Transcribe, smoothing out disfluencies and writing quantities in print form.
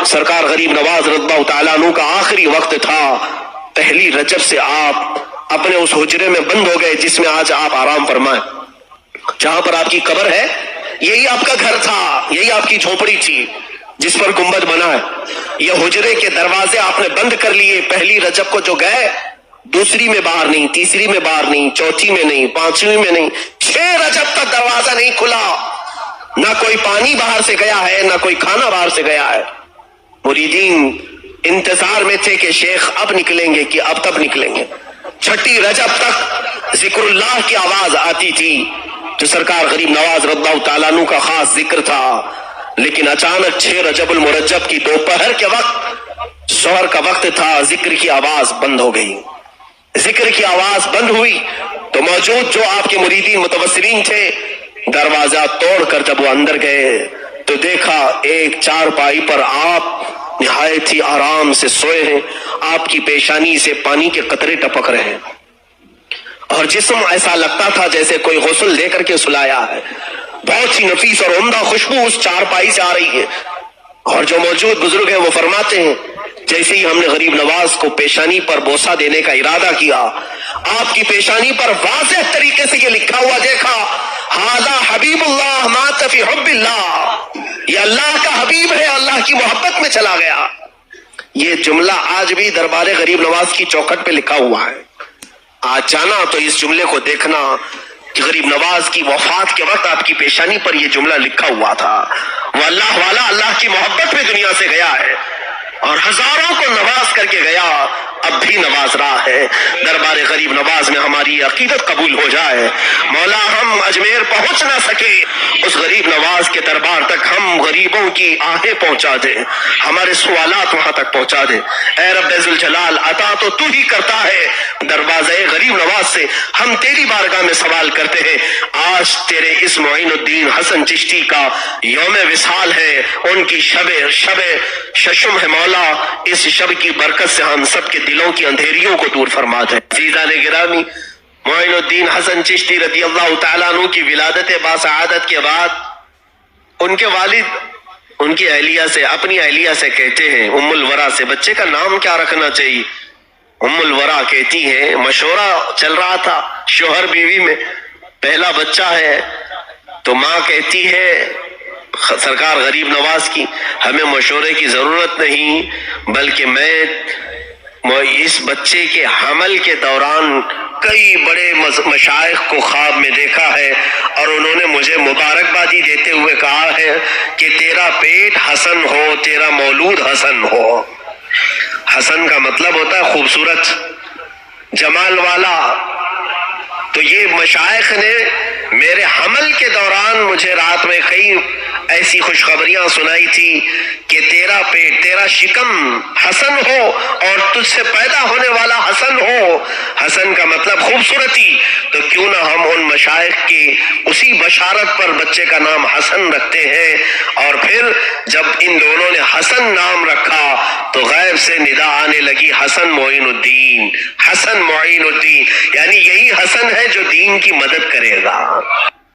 سرکار غریب نواز رضی اللہ تعالیٰ عنہ کا آخری وقت تھا، پہلی رجب سے آپ اپنے اس حجرے میں بند ہو گئے جس میں آج آپ آرام فرمائیں، جہاں پر آپ کی قبر ہے۔ یہی آپ کا گھر تھا، یہی آپ کی جھونپڑی تھی جس پر گنبد بنا ہے۔ یہ حجرے کے دروازے آپ نے بند کر لیے، پہلی رجب کو جو گئے، دوسری میں باہر نہیں، تیسری میں باہر نہیں، چوتھی میں نہیں، پانچویں میں نہیں، 6 رجب تک دروازہ نہیں کھلا، نہ کوئی پانی باہر سے گیا ہے، نہ کوئی کھانا باہر سے گیا ہے۔ مریدین انتظار میں تھے کہ شیخ اب نکلیں گے کہ اب تب نکلیں گے۔ 6 رجب تک ذکر اللہ کی آواز آتی تھی جو سرکار غریب نواز رضی اللہ تعالیٰ عنہ کا خاص ذکر تھا، لیکن اچانک 6 رجب المرجب کی دوپہر کے وقت، ظہر کا وقت تھا، ذکر کی آواز بند ہو گئی۔ ذکر کی آواز بند ہوئی تو موجود جو آپ کے مریدین متوسلین تھے، دروازہ توڑ کر جب وہ اندر گئے تو دیکھا ایک چارپائی پر آپ نہایت ہی آرام سے سوئے ہیں، آپ کی پیشانی سے پانی کے قطرے ٹپک رہے ہیں، اور جسم ایسا لگتا تھا جیسے کوئی غسل دے کر کے سلایا ہے۔ بہت ہی نفیس اور عمدہ خوشبو اس چارپائی سے آ رہی ہے، اور جو موجود بزرگ ہیں وہ فرماتے ہیں جیسے ہی ہم نے غریب نواز کو پیشانی پر بوسہ دینے کا ارادہ کیا، آپ کی پیشانی پر واضح طریقے سے یہ لکھا ہوا دیکھا، ھذا حبیب اللہ مات فی حب اللہ، یہ اللہ کا حبیب ہے، اللہ کی محبت میں چلا گیا۔ یہ جملہ آج بھی دربار غریب نواز کی چوکھٹ پہ لکھا ہوا ہے۔ آج جانا تو اس جملے کو دیکھنا کہ غریب نواز کی وفات کے وقت آپ کی پیشانی پر یہ جملہ لکھا ہوا تھا، وہ اللہ والا اللہ کی محبت میں دنیا سے گیا ہے اور ہزاروں کو نواز کر کے گیا، اب بھی نواز رہا ہے۔ دربار غریب نواز میں ہماری عقیدت قبول ہو جائے، مولا ہم اجمیر پہنچ نہ سکے، اس غریب نواز کے دربار تک ہم غریبوں کی آہیں پہنچا دے، ہمارے سوالات وہاں تک پہنچا دے۔ اے رب ذوالجلال، عطا تو تو ہی کرتا ہے، دروازے غریب نواز سے ہم تیری بارگاہ میں سوال کرتے ہیں۔ آج تیرے اس معین الدین حسن چشتی کا یوم وصال ہے، ان کی شب ششم ہے مولا، اس شب کی برکت سے ہم سب کے دلوں کی اندھیریوں کو دور فرما دے۔ عزیزان گرامی، معین الدین حسن چشتی رضی اللہ تعالیٰ عنہ کی ولادت باسعادت کے بعد ان کے والد ان کی اہلیہ سے، اپنی اہلیہ سے کہتے ہیں، ام الورا سے، بچے کا نام کیا رکھنا چاہیے؟ ام الورا کہتی ہیں، مشورہ چل رہا تھا شوہر بیوی میں، پہلا بچہ ہے تو ماں کہتی ہے سرکار غریب نواز کی، ہمیں مشورے کی ضرورت نہیں، بلکہ میں اس بچے کے حمل کے دوران کئی بڑے مشائخ کو خواب میں دیکھا ہے، اور انہوں نے مجھے مبارکبادی دیتے ہوئے کہا ہے کہ تیرا پیٹ حسن ہو، تیرا مولود حسن ہو۔ حسن کا مطلب ہوتا ہے خوبصورت، جمال والا۔ تو یہ مشائخ نے میرے حمل کے دوران مجھے رات میں کئی ایسی خوشخبریاں سنائی تھی کہ تیرا پیٹ، تیرا شکم حسن ہو اور تجھ سے پیدا ہونے والا حسن ہو۔ حسن کا مطلب خوبصورتی، تو کیوں نہ ہم ان مشائخ کی اسی بشارت پر بچے کا نام حسن رکھتے ہیں۔ اور پھر جب ان دونوں نے حسن نام رکھا تو غیب سے ندا آنے لگی، حسن معین الدین، حسن معین الدین، یعنی یہی حسن ہے جو دین کی مدد کرے گا۔